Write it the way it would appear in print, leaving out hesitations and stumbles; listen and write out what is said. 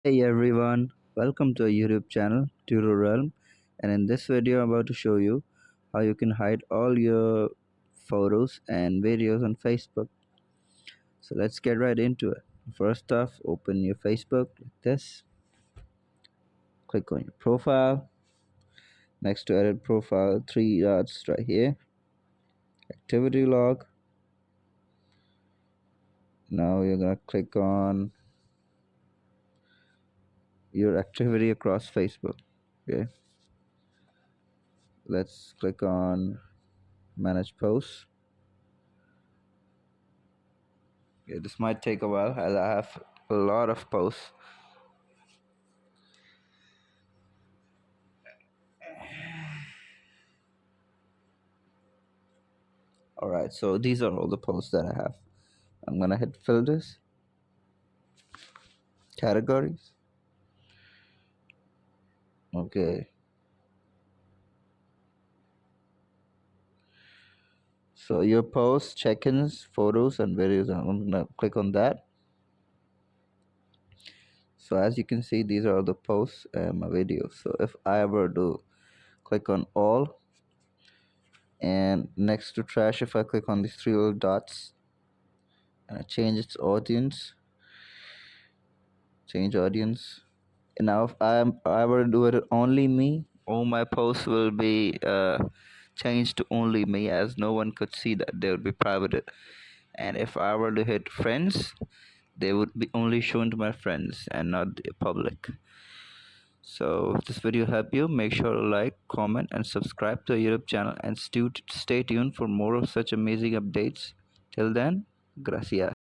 Hey everyone, welcome to our YouTube channel TutoRealm, and in this video I'm about to show you how you can hide all your photos and videos on Facebook. So let's get right into it. First off, open your Facebook like this, click on your profile. Next to edit profile, three dots right here, activity log. Now you're gonna click on your activity across Facebook. Okay, let's click on manage posts. Okay, this might take a while as I have a lot of posts. Alright, so these are all the posts that I have. I'm gonna hit filters, categories. Okay, so your posts, check-ins, photos, and videos. I'm gonna click on that. So as you can see, these are all the posts and my videos. So if I ever do click on all, and next to trash, if I click on these three little dots and I change its audience, change audience. Now if I were to do it only me, all my posts will be changed to only me, as no one could see that. They would be privated. And if I were to hit friends, they would be only shown to my friends and not the public. So if this video helped you, make sure to like, comment, and subscribe to our YouTube channel, and stay tuned for more of such amazing updates. Till then, gracias.